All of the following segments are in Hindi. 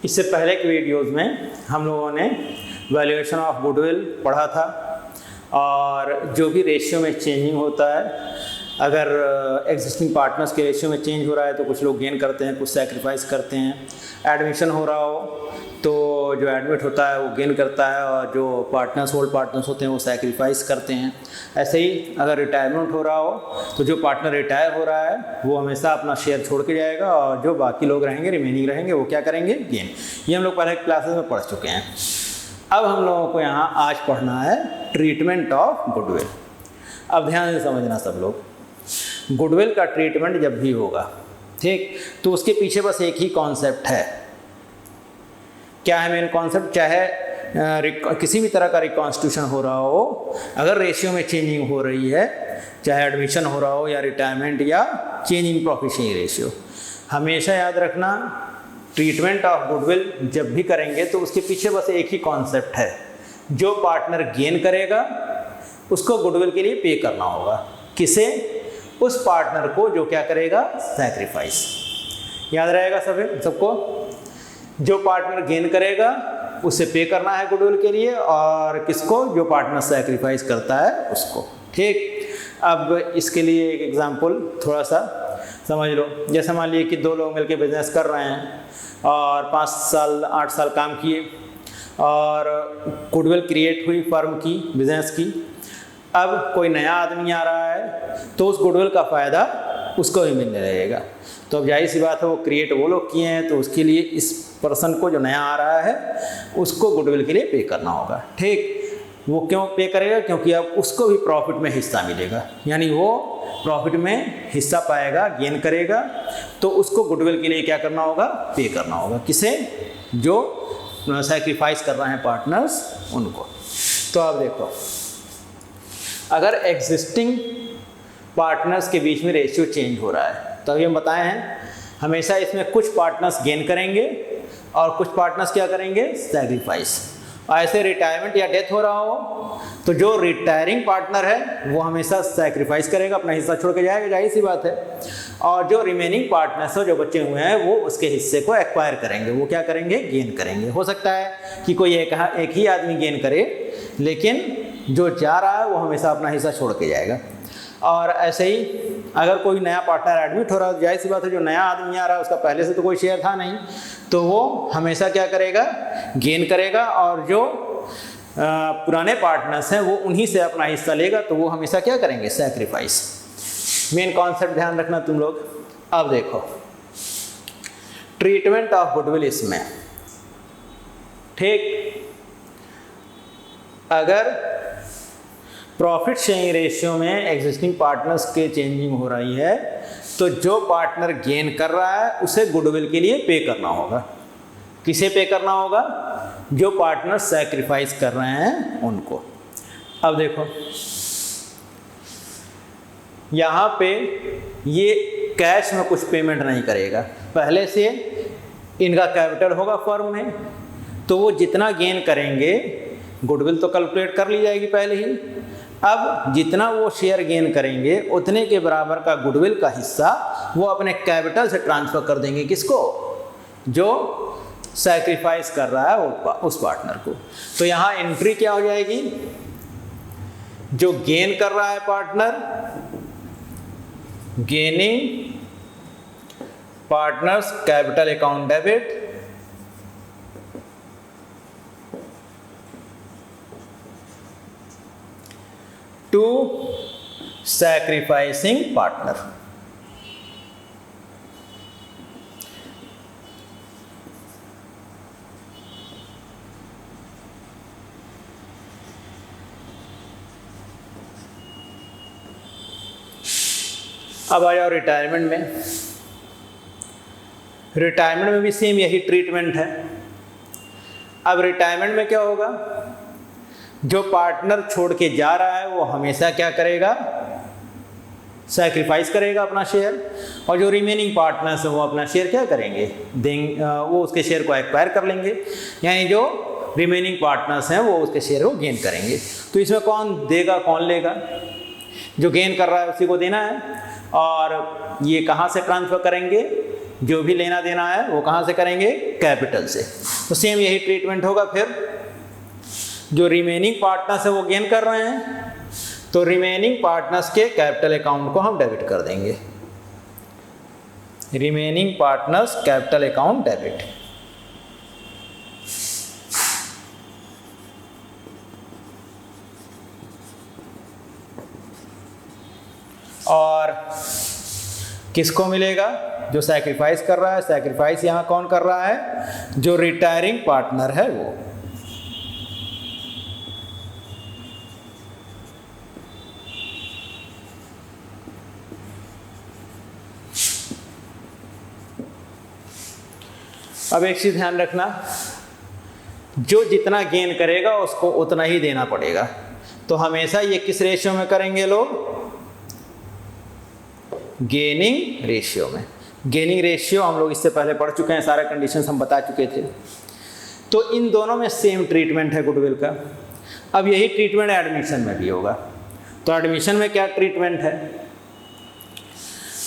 इससे पहले के वीडियोज़ में हम लोगों ने वैल्यूएशन ऑफ गुडविल पढ़ा था और जो भी रेशियो में चेंजिंग होता है, अगर एग्जिस्टिंग पार्टनर्स के रेशियो में चेंज हो रहा है तो कुछ लोग गेन करते हैं, कुछ सैक्रिफाइस करते हैं। एडमिशन हो रहा हो तो जो एडमिट होता है वो गेन करता है और जो पार्टनर्स होल्ड पार्टनर्स होते हैं वो सैक्रिफाइस करते हैं। ऐसे ही अगर रिटायरमेंट हो रहा हो तो जो पार्टनर रिटायर हो रहा है वो हमेशा अपना शेयर छोड़ के जाएगा और जो बाकी लोग रहेंगे, रिमेनिंग रहेंगे, वो क्या करेंगे? गेन। ये हम लोग पहले क्लासेस में पढ़ चुके हैं। अब हम लोगों को यहाँ आज पढ़ना है ट्रीटमेंट ऑफ गुडविल। अब ध्यान से समझना सब लोग, गुडविल का ट्रीटमेंट जब भी होगा, ठीक, तो उसके पीछे बस एक ही कॉन्सेप्ट है। क्या है मेन कॉन्सेप्ट? चाहे किसी भी तरह का रिकॉन्स्टिट्यूशन हो रहा हो, अगर रेशियो में चेंजिंग हो रही है, चाहे एडमिशन हो रहा हो या रिटायरमेंट या चेंजिंग प्रॉफिट शेयरिंग रेशियो, हमेशा याद रखना ट्रीटमेंट ऑफ गुडविल जब भी करेंगे तो उसके पीछे बस एक ही कॉन्सेप्ट है। जो पार्टनर गेन करेगा उसको गुडविल के लिए पे करना होगा। किसे? उस पार्टनर को जो क्या करेगा? सैक्रिफाइस। याद रहेगा सबको? जो पार्टनर गेन करेगा उसे पे करना है गुडविल के लिए, और किसको? जो पार्टनर सैक्रिफाइस करता है उसको। ठीक, अब इसके लिए एक एग्जांपल थोड़ा सा समझ लो। जैसे मान लीजिए कि दो लोग मिलकर बिजनेस कर रहे हैं और 5 साल 8 साल काम किए और गुडविल क्रिएट हुई फर्म की, बिजनेस की। अब कोई नया आदमी आ रहा है तो उस गुडविल का फ़ायदा उसको ही मिलने लगेगा। तो अब जाहिर सी बात है, वो क्रिएट वो लोग किए हैं तो उसके लिए इस पर्सन को जो नया आ रहा है उसको गुडविल के लिए पे करना होगा। ठीक, वो क्यों पे करेगा? क्योंकि अब उसको भी प्रॉफिट में हिस्सा मिलेगा, यानी वो प्रॉफिट में हिस्सा पाएगा, गेन करेगा, तो उसको गुडविल के लिए क्या करना होगा? पे करना होगा। किसे? जो सैक्रिफाइस कर रहे हैं पार्टनर्स, उनको। तो अब देखो, अगर एग्जिस्टिंग पार्टनर्स के बीच में रेशियो चेंज हो रहा है तो अभी हम बताए हैं हमेशा इसमें कुछ पार्टनर्स गेन करेंगे और कुछ पार्टनर्स क्या करेंगे? सैक्रिफाइस। ऐसे रिटायरमेंट या डेथ हो रहा हो तो जो रिटायरिंग पार्टनर है वो हमेशा सैक्रिफाइस करेगा, अपना हिस्सा छोड़ के जाएगा, जाहिर सी बात है। और जो रिमेनिंग पार्टनर्स हो, जो बचे हुए हैं, वो उसके हिस्से को एक्वायर करेंगे। वो क्या करेंगे? गेन करेंगे। हो सकता है कि कोई एक ही आदमी गेन करे, लेकिन जो जा रहा है वो हमेशा अपना हिस्सा छोड़ के जाएगा। और ऐसे ही अगर कोई नया पार्टनर एडमिट हो रहा है, जाहिर सी बात है जो नया आदमी आ रहा है उसका पहले से तो कोई शेयर था नहीं, तो वो हमेशा क्या करेगा? गेन करेगा। और जो पुराने पार्टनर्स हैं वो उन्हीं से अपना हिस्सा लेगा, तो वो हमेशा क्या करेंगे? सैक्रिफाइस। मेन कॉन्सेप्ट ध्यान रखना तुम लोग। अब देखो ट्रीटमेंट ऑफ गुडविल इसमें, ठीक, अगर प्रॉफिट शेयरिंग रेशियो में एग्जिस्टिंग पार्टनर्स के चेंजिंग हो रही है तो जो पार्टनर गेन कर रहा है उसे गुडविल के लिए पे करना होगा। किसे पे करना होगा? जो पार्टनर सैक्रिफाइस कर रहे हैं उनको। अब देखो यहाँ पे ये कैश में कुछ पेमेंट नहीं करेगा, पहले से इनका कैपिटल होगा फर्म में, तो वो जितना गेन करेंगे गुडविल तो कैलकुलेट कर ली जाएगी पहले ही। अब जितना वो शेयर गेन करेंगे उतने के बराबर का गुडविल का हिस्सा वो अपने कैपिटल से ट्रांसफ़र कर देंगे। किसको? जो सैक्रिफाइस कर रहा है उस पार्टनर को। तो यहाँ एंट्री क्या हो जाएगी? जो गेन कर रहा है partner, gaining partners capital account debit, to sacrificing partner. अब आ जाओ रिटायरमेंट में। रिटायरमेंट में भी सेम यही ट्रीटमेंट है। अब रिटायरमेंट में क्या होगा? जो पार्टनर छोड़ के जा रहा है वो हमेशा क्या करेगा? सैक्रिफाइस करेगा अपना शेयर, और जो रिमेनिंग पार्टनर्स हैं वो अपना शेयर क्या करेंगे? देंगे, वो उसके शेयर को एक्वायर कर लेंगे, यानी जो रिमेनिंग पार्टनर्स हैं वो उसके शेयर को गेन करेंगे। तो इसमें कौन देगा कौन लेगा? जो गेन कर रहा है उसी को देना है। और ये कहाँ से ट्रांसफ़र करेंगे? जो भी लेना देना है वो कहाँ से करेंगे, कैपिटल से। तो सेम यही ट्रीटमेंट होगा। फिर जो रिमेनिंग पार्टनर्स है वो गेन कर रहे हैं, तो रिमेनिंग पार्टनर्स के कैपिटल अकाउंट को हम डेबिट कर देंगे। Remaining partners capital account debit. और किसको मिलेगा, जो सैक्रिफाइस कर रहा है। सैक्रिफाइस यहाँ कौन कर रहा है, जो रिटायरिंग पार्टनर है वो। अब एक चीज ध्यान रखना, जो जितना गेन करेगा उसको उतना ही देना पड़ेगा। तो हमेशा ये किस रेशियो में करेंगे लोग, गेनिंग रेशियो में। गेनिंग रेशियो हम लोग इससे पहले पढ़ चुके हैं, सारे कंडीशंस हम बता चुके थे। तो इन दोनों में सेम ट्रीटमेंट है गुडविल का। अब यही ट्रीटमेंट एडमिशन में भी होगा। तो एडमिशन में क्या ट्रीटमेंट है,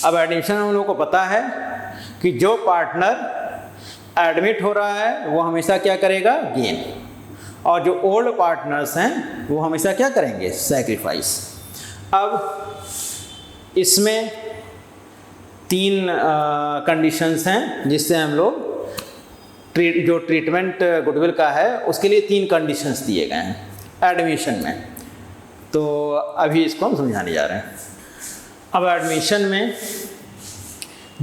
अब एडमिशन में हम लोग को पता है कि जो पार्टनर एडमिट हो रहा है वो हमेशा क्या करेगा, गेन, और जो ओल्ड पार्टनर्स हैं वो हमेशा क्या करेंगे, सैक्रिफाइस। अब इसमें 3 कंडीशंस हैं जिससे हम लोग जो ट्रीटमेंट गुडविल का है उसके लिए 3 कंडीशंस दिए गए हैं एडमिशन में। तो अभी इसको हम समझाने जा रहे हैं। अब एडमिशन में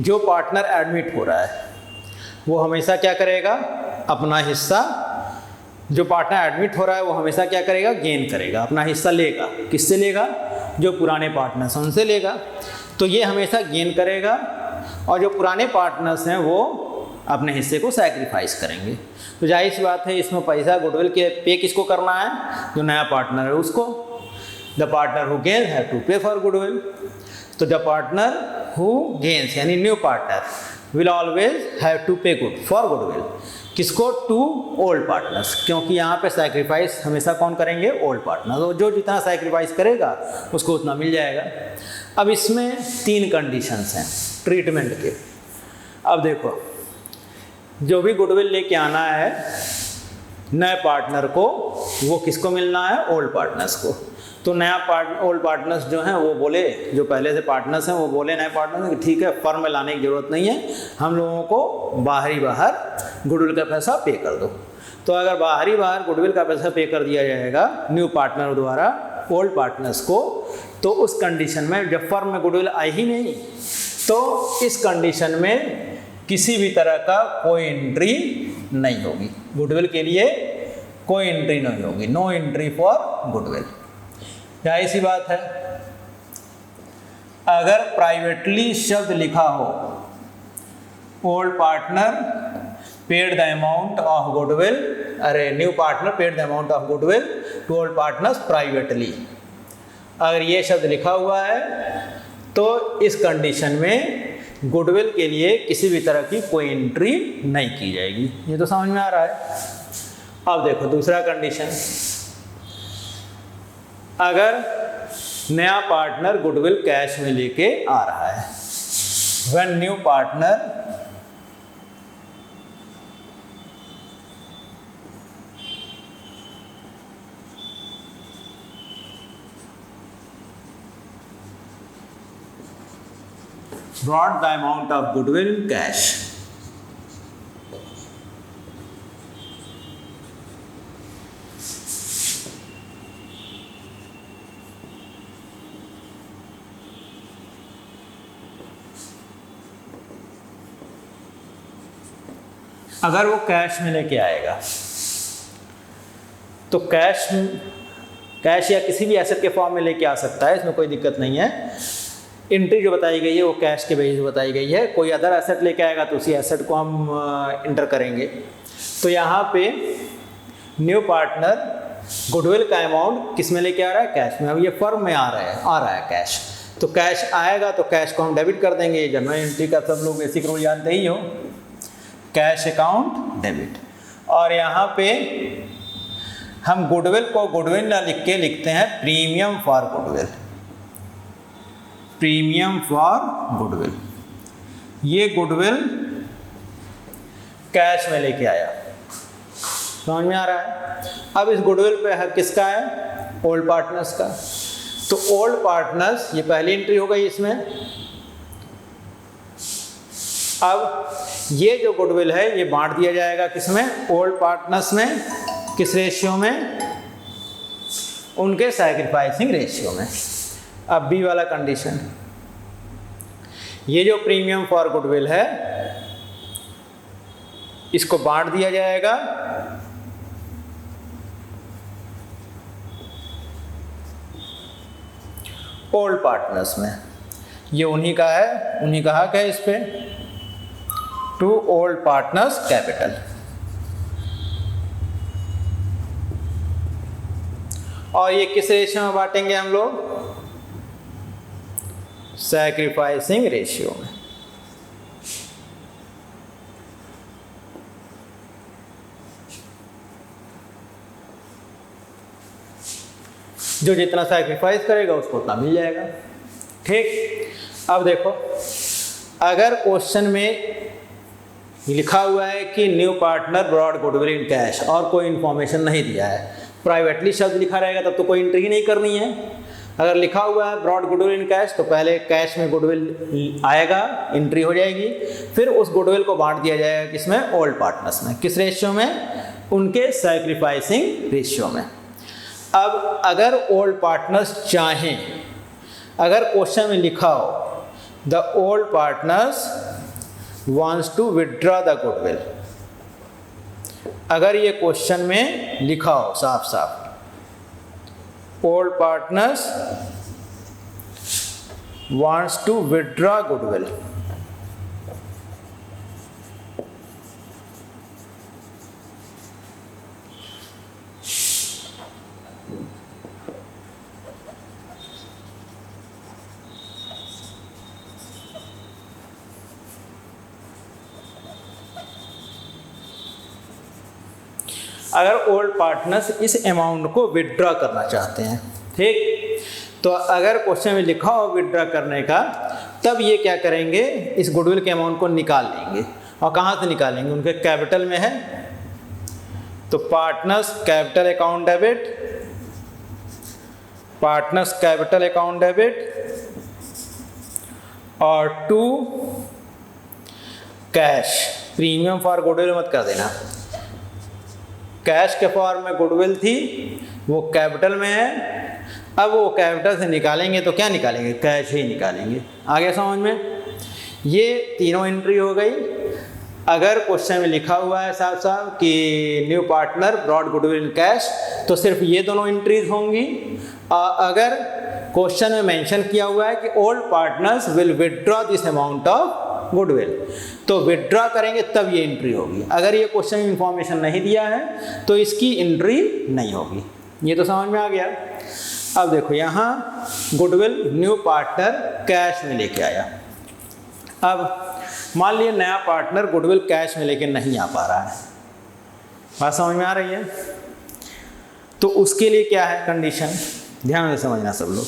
जो पार्टनर एडमिट हो रहा है वो हमेशा क्या करेगा, अपना हिस्सा, जो पार्टनर एडमिट हो रहा है वो हमेशा क्या करेगा, गेन करेगा, अपना हिस्सा लेगा। किससे लेगा, जो पुराने पार्टनर्स हैं उनसे लेगा। तो ये हमेशा गेन करेगा, और जो पुराने पार्टनर्स हैं वो अपने हिस्से को सैक्रिफाइस करेंगे। तो जाहिर सी बात है इसमें पैसा गुडविल के पे किसको करना है, जो नया पार्टनर है उसको। The partner who gain have to pay for goodwill. तो द पार्टनर हु गेन्स यानी new partner will always have to pay good for goodwill. किसको, टू ओल्ड पार्टनर्स, क्योंकि यहाँ पे सैक्रिफाइस हमेशा कौन करेंगे, ओल्ड पार्टनर। तो जो जितना सैक्रिफाइस करेगा उसको उतना मिल जाएगा। अब इसमें 3 कंडीशंस हैं ट्रीटमेंट के। अब देखो, जो भी गुडविल लेके आना है नए पार्टनर को, वो किसको मिलना है, ओल्ड पार्टनर्स को। तो नया ओल्ड पार्टनर्स जो हैं वो बोले, जो पहले से पार्टनर्स हैं वो बोले नए पार्टनर्स कि ठीक है, फर्म में लाने की ज़रूरत नहीं है, हम लोगों को बाहर गुडविल का पैसा पे कर दो। तो अगर बाहर गुडविल का पैसा पे कर दिया जाएगा न्यू पार्टनर द्वारा ओल्ड पार्टनर्स को, तो उस कंडीशन में जब फर्म में गुडविल आई ही नहीं, तो इस कंडीशन में किसी भी तरह का कोई एंट्री नहीं होगी गुडविल के लिए, कोई एंट्री नहीं होगी, नो एंट्री फॉर गुडविल। क्या ऐसी बात है, अगर प्राइवेटली शब्द लिखा हो, old partner paid the amount of goodwill, अरे new partner paid the amount of goodwill to old partners privately, अगर ये शब्द लिखा हुआ है तो इस कंडीशन में गुडविल के लिए किसी भी तरह की कोई एंट्री नहीं की जाएगी। ये तो समझ में आ रहा है। अब देखो दूसरा कंडीशन, अगर नया पार्टनर गुडविल कैश में लेके आ रहा है, when new partner brought the amount of goodwill in cash, अगर वो कैश में लेके आएगा तो कैश या किसी भी एसेट के फॉर्म में लेके आ सकता है, इसमें कोई दिक्कत नहीं है। एंट्री जो बताई गई है वो कैश के बेसिस बताई गई है। कोई अदर एसेट लेके आएगा तो उसी एसेट को हम इंटर करेंगे। तो यहाँ पे न्यू पार्टनर गुडविल का अमाउंट किस में लेके आ रहा है, कैश में। अब ये फर्म में आ रहा है कैश, तो कैश आएगा तो कैश को हम डेबिट कर देंगे। जनरल एंट्री का सब लोग बेसिक रूल जानते ही हो, कैश अकाउंट डेबिट। और यहाँ पे हम गुडविल को गुडविल ना लिख के लिखते हैं premium for goodwill, premium for goodwill. ये गुडविल कैश में लेके आया। समझ में आ रहा है? अब इस गुडविल पे हक किसका है? ओल्ड पार्टनर्स का। तो ओल्ड पार्टनर्स, ये पहली एंट्री हो गई इसमें। अब ये जो गुडविल है ये बांट दिया जाएगा किसमें? ओल्ड पार्टनर्स में। किस रेशियो में? उनके सैक्रिफाइसिंग रेशियो में। अब बी वाला कंडीशन, ये जो प्रीमियम फॉर गुडविल है इसको बांट दिया जाएगा ओल्ड पार्टनर्स में। ये उन्हीं का है, उन्हीं का हक है इस पे। To old partners capital. और ये किस रेशियो में बांटेंगे हम लोग? सैक्रिफाइसिंग रेशियो में। जो जितना सैक्रिफाइस करेगा उसको उतना मिल जाएगा। ठीक। अब देखो, अगर क्वेश्चन में लिखा हुआ है कि new partner brought goodwill in cash और कोई इंफॉर्मेशन नहीं दिया है, प्राइवेटली शब्द लिखा रहेगा तब तो कोई एंट्री ही नहीं करनी है। अगर लिखा हुआ है ब्रॉड गुडविल इन कैश तो पहले कैश में गुडविल आएगा, एंट्री हो जाएगी, फिर उस गुडविल को बांट दिया जाएगा किसमें? ओल्ड पार्टनर्स में। किस रेशियो में? उनके सैक्रिफाइसिंग रेशियो में। अब अगर ओल्ड पार्टनर्स चाहें, अगर क्वेश्चन में लिखा हो the old partners wants to withdraw the goodwill, अगर ये क्वेश्चन में लिखा हो साफ साफ old partners wants to withdraw goodwill, अगर ओल्ड पार्टनर्स इस अमाउंट को विथड्रॉ करना चाहते हैं, ठीक, तो अगर क्वेश्चन में लिखा हो विथड्रॉ करने का, तब ये क्या करेंगे? इस गुडविल के अमाउंट को निकाल लेंगे। और कहाँ से निकालेंगे? उनके कैपिटल में है तो partners capital account debit, partners capital account debit और to cash. Premium for goodwill मत कर देना, कैश के फॉर्म में गुडविल थी वो कैपिटल में है। अब वो कैपिटल से निकालेंगे तो क्या निकालेंगे? कैश ही निकालेंगे। आगे समझ में? ये तीनों एंट्री हो गई। अगर क्वेश्चन में लिखा हुआ है साफ साफ कि new partner brought goodwill in cash तो सिर्फ ये दोनों एंट्रीज होंगी। अगर क्वेश्चन में मेंशन किया हुआ है कि old partners will withdraw this amount of goodwill, तो विथड्रॉ करेंगे तब ये एंट्री होगी। अगर ये क्वेश्चन में इंफॉर्मेशन नहीं दिया है तो इसकी एंट्री नहीं होगी। ये तो समझ में आ गया। अब देखो यहाँ गुडविल न्यू पार्टनर कैश में लेके आया। अब मान लिया नया पार्टनर गुडविल कैश में लेके नहीं आ पा रहा है, बात समझ में आ रही है? तो उसके लिए क्या है कंडीशन? ध्यान से समझना सब लोग।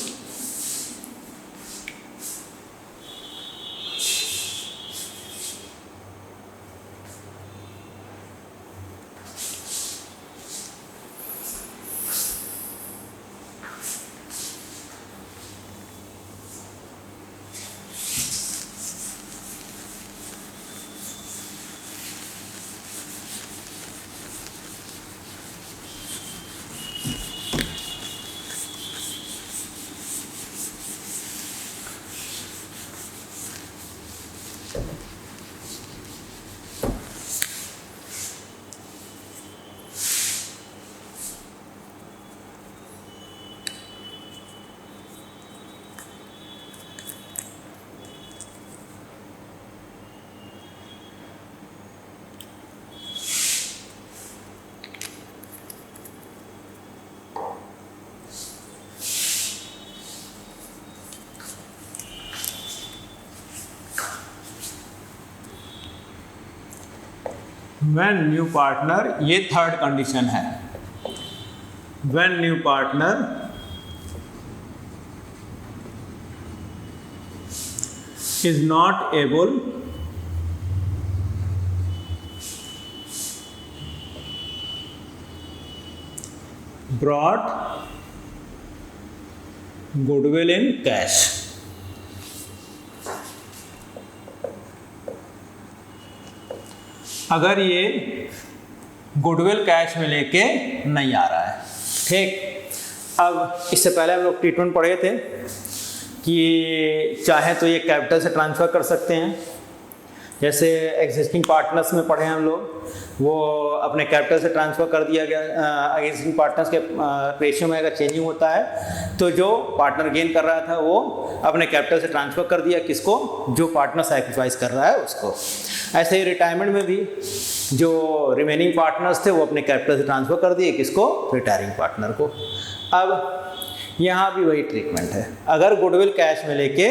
When न्यू पार्टनर, ये थर्ड कंडीशन है। When new partner is not able brought goodwill in cash. अगर ये गुडविल कैश में लेके नहीं आ रहा है, ठीक। अब इससे पहले हम लोग ट्रीटमेंट पढ़े थे कि चाहे तो ये कैपिटल से ट्रांसफ़र कर सकते हैं, जैसे एग्जिस्टिंग पार्टनर्स में पढ़े हम लोग, वो अपने कैपिटल से ट्रांसफ़र कर दिया गया। एग्जिस्टिंग पार्टनर्स के रेशियो में अगर चेंजिंग होता है तो जो पार्टनर गेन कर रहा था वो अपने कैपिटल से ट्रांसफ़र कर दिया, किसको? जो पार्टनर सैक्रिफाइस कर रहा है उसको। ऐसे ही रिटायरमेंट में भी जो रिमेनिंग पार्टनर्स थे वो अपने कैपिटल से ट्रांसफ़र कर दिए, किसको? रिटायरिंग पार्टनर को। अब यहाँ भी वही ट्रीटमेंट है। अगर गुडविल कैश में लेके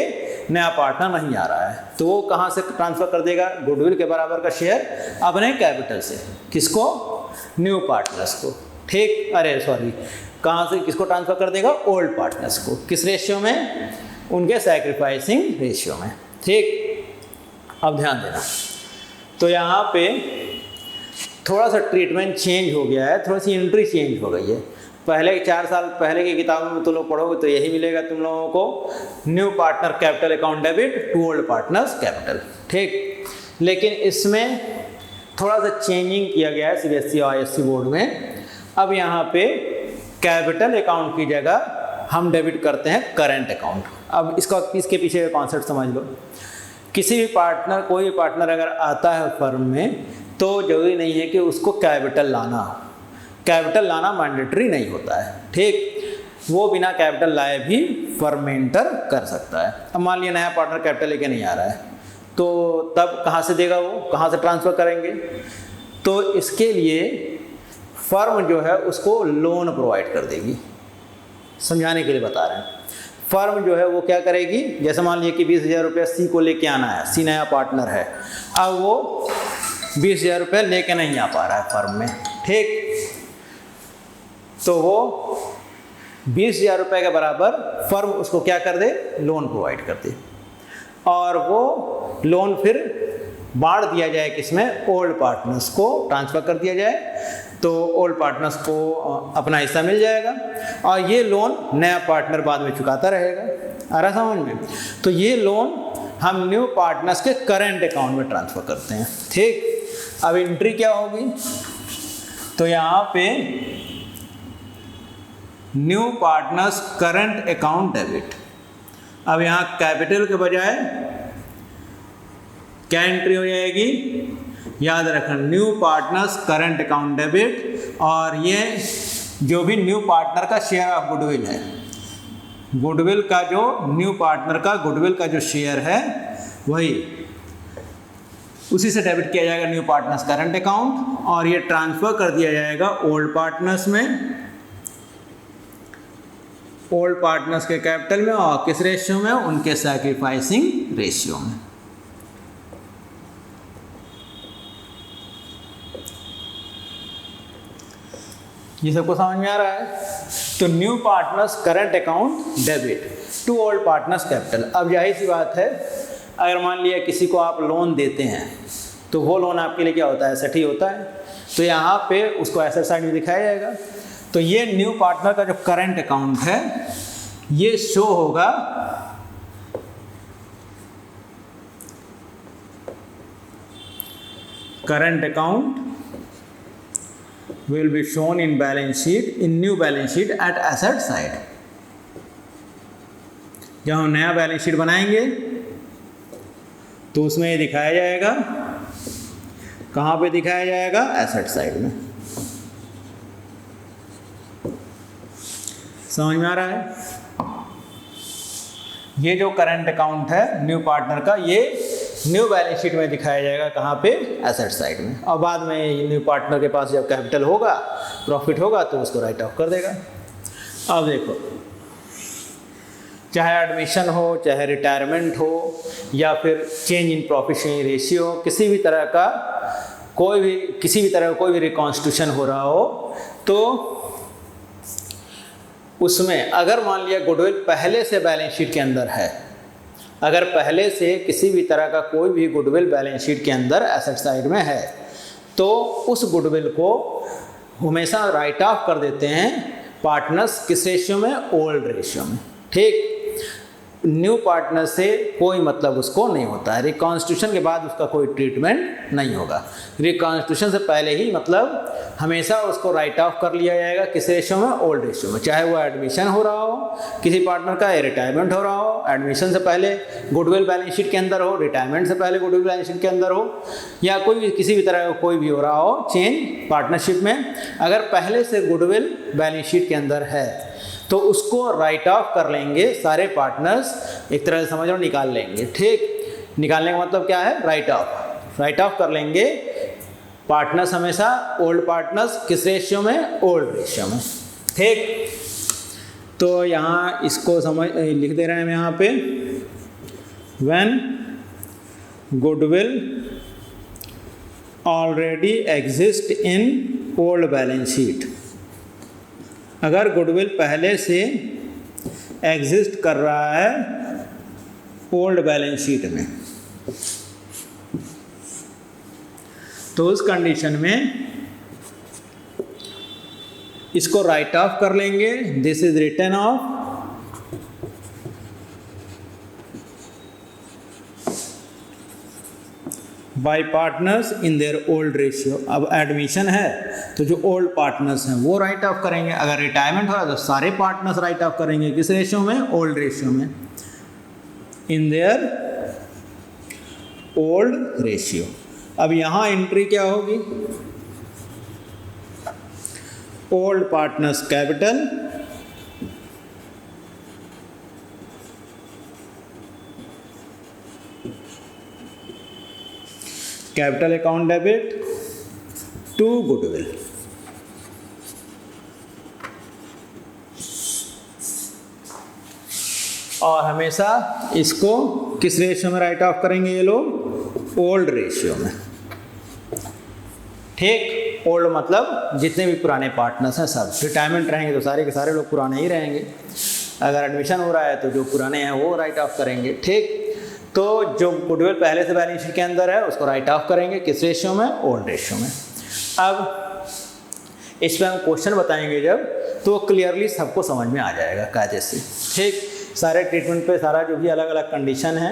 नया पार्टनर नहीं आ रहा है तो वो कहाँ से ट्रांसफ़र कर देगा? गुडविल के बराबर का शेयर अपने कैपिटल से, किसको? न्यू पार्टनर्स को, ठीक। अरे सॉरी, कहाँ से किसको ट्रांसफ़र कर देगा? ओल्ड पार्टनर्स को। किस रेशियो में? उनके सैक्रिफाइसिंग रेशियो में, ठीक। अब ध्यान देना, तो यहाँ पे थोड़ा सा ट्रीटमेंट चेंज हो गया है, थोड़ी सी एंट्री चेंज हो गई है। पहले 4 साल पहले की किताबों में तुम लोग पढ़ोगे तो यही मिलेगा तुम लोगों को, new partner capital account debit to old partners capital, ठीक। लेकिन इसमें थोड़ा सा चेंजिंग किया गया है सीबीएसई और आईएससी बोर्ड में। अब यहाँ पे कैपिटल अकाउंट की जगह हम डेबिट करते हैं करंट अकाउंट। अब इसके पीछे कॉन्सेप्ट समझ लो। किसी भी पार्टनर, कोई भी पार्टनर अगर आता है फर्म में तो जरूरी नहीं है कि उसको कैपिटल लाना मैंडेटरी नहीं होता है, ठीक। वो बिना कैपिटल लाए भी फर्म में एंटर कर सकता है। अब मान लिया नया पार्टनर कैपिटल लेके नहीं आ रहा है तो तब कहाँ से देगा? वो कहाँ से ट्रांसफ़र करेंगे? तो इसके लिए फर्म जो है उसको लोन प्रोवाइड कर देगी। समझाने के लिए बता रहे हैं। फर्म जो है वो क्या करेगी? जैसे मान लिया कि 20,000 रुपये सी को लेके आना है, सी नया पार्टनर है, अब वो 20,000 रुपये लेके नहीं आ पा रहा है फर्म में, ठीक। तो वो 20,000 रुपये के बराबर फर्म उसको क्या कर दे? लोन प्रोवाइड कर दे, और वो लोन फिर बांट दिया जाए, किसमें? ओल्ड पार्टनर्स को ट्रांसफ़र कर दिया जाए, तो ओल्ड पार्टनर्स को अपना हिस्सा मिल जाएगा और ये लोन नया पार्टनर बाद में चुकाता रहेगा। आ रहा समझ में? तो ये लोन हम न्यू पार्टनर्स के करंट अकाउंट में ट्रांसफ़र करते हैं, ठीक। अब एंट्री क्या होगी? तो यहाँ पे new partners current account debit. अब यहाँ कैपिटल के बजाय क्या एंट्री हो जाएगी? याद रखना, new partners current account debit, और ये जो भी न्यू पार्टनर का शेयर ऑफ गुडविल है, गुडविल का जो न्यू पार्टनर का गुडविल का जो शेयर है वही, उसी से डेबिट किया जाएगा न्यू पार्टनर्स करंट अकाउंट, और ये ट्रांसफ़र कर दिया जाएगा ओल्ड पार्टनर्स में, ओल्ड पार्टनर्स के कैपिटल में, और किस रेशियो में? उनके सैक्रिफाइसिंग रेशियो में। ये सबको समझ में आ रहा है? तो new partners current account debit to old partners capital. अब जाहिर सी बात है, अगर मान लिया किसी को आप लोन देते हैं तो वो लोन आपके लिए क्या होता है? एसेट ही होता है। तो यहाँ पे उसको एसेट साइड में दिखाया जाएगा। तो ये न्यू पार्टनर का जो करंट अकाउंट है ये शो होगा current account will be shown in balance sheet, in new balance sheet at asset side। जब हम नया बैलेंस शीट बनाएंगे तो उसमें ये दिखाया जाएगा, कहाँ पे दिखाया जाएगा? एसेट साइड में। समझ में आ रहा है? ये जो करंट अकाउंट है न्यू पार्टनर का, ये न्यू बैलेंस शीट में दिखाया जाएगा, कहाँ पे? एसेट साइड में। और बाद में न्यू पार्टनर के पास जब कैपिटल होगा, प्रॉफिट होगा, तो उसको राइट ऑफ कर देगा। अब देखो, चाहे एडमिशन हो, चाहे रिटायरमेंट हो, या फिर change in profit sharing ratio, किसी भी तरह का कोई भी रिकॉन्स्टिट्यूशन हो रहा हो, तो उसमें अगर मान लिया गुडविल पहले से बैलेंस शीट के अंदर है, अगर पहले से किसी भी तरह का कोई भी गुडविल बैलेंस शीट के अंदर एसेट साइड में है, तो उस गुडविल को हमेशा राइट ऑफ कर देते हैं पार्टनर्स किस रेशियो में, ओल्ड रेशियो में। ठीक, न्यू पार्टनर से कोई मतलब उसको नहीं होता है, रिकॉन्स्टिट्यूशन के बाद उसका कोई ट्रीटमेंट नहीं होगा। रिकॉन्स्टिट्यूशन से पहले ही मतलब हमेशा उसको राइट ऑफ कर लिया जाएगा किस रेशियो में, ओल्ड रेशियो में। चाहे वो एडमिशन हो रहा हो किसी पार्टनर का, रिटायरमेंट हो रहा हो, एडमिशन से पहले गुडविल बैलेंस शीट के अंदर हो, रिटायरमेंट से पहले गुडविल बैलेंस शीट के अंदर हो, या कोई भी किसी भी तरह का कोई भी हो रहा हो चेंज पार्टनरशिप में, अगर पहले से गुडविल बैलेंस शीट के अंदर है तो उसको राइट ऑफ कर लेंगे सारे पार्टनर्स, एक तरह से समझ लो निकाल लेंगे। ठीक, निकालने का मतलब क्या है, राइट ऑफ। राइट ऑफ कर लेंगे पार्टनर्स हमेशा, ओल्ड पार्टनर्स किस रेशियो में, ओल्ड रेशियो में। ठीक, तो यहाँ इसको समझ लिख दे रहे हैं हम यहाँ पे, when goodwill already exist in old balance sheet, अगर गुडविल पहले से एग्जिस्ट कर रहा है ओल्ड बैलेंस शीट में, तो उस कंडीशन में इसको राइट ऑफ कर लेंगे। This is written off by partners in their old ratio. अब एडमिशन है तो जो ओल्ड पार्टनर्स हैं वो राइट ऑफ करेंगे, अगर रिटायरमेंट हो रहा है तो सारे पार्टनर्स राइट ऑफ करेंगे किस रेशियो में, ओल्ड रेशियो में, इन देयर ओल्ड रेशियो। अब यहाँ एंट्री क्या होगी, old partners capital capital account debit to goodwill. और हमेशा इसको किस रेशियो में राइट ऑफ करेंगे ये लोग, ओल्ड रेशियो में। ठीक, ओल्ड मतलब जितने भी पुराने पार्टनर्स हैं सब, रिटायरमेंट रहेंगे तो सारे के सारे लोग पुराने ही रहेंगे, अगर एडमिशन हो रहा है तो जो पुराने हैं वो राइट ऑफ करेंगे। ठीक, तो जो गुडविल पहले से बैलेंस शीट के अंदर है उसको राइट ऑफ करेंगे किस रेशियो में, ओल्ड रेशियो में। अब इस पर हम क्वेश्चन बताएंगे जब, तो क्लियरली सबको समझ में आ जाएगा कायदे से। ठीक, सारे ट्रीटमेंट पे सारा जो भी अलग अलग कंडीशन है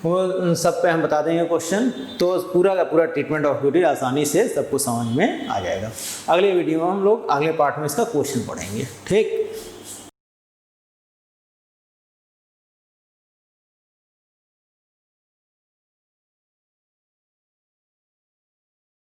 वो सब पे हम बता देंगे क्वेश्चन, तो पूरा का पूरा ट्रीटमेंट ऑफ गुडविल आसानी से सबको समझ में आ जाएगा। अगले वीडियो में हम लोग अगले पार्ट में इसका क्वेश्चन पढ़ेंगे। ठीक।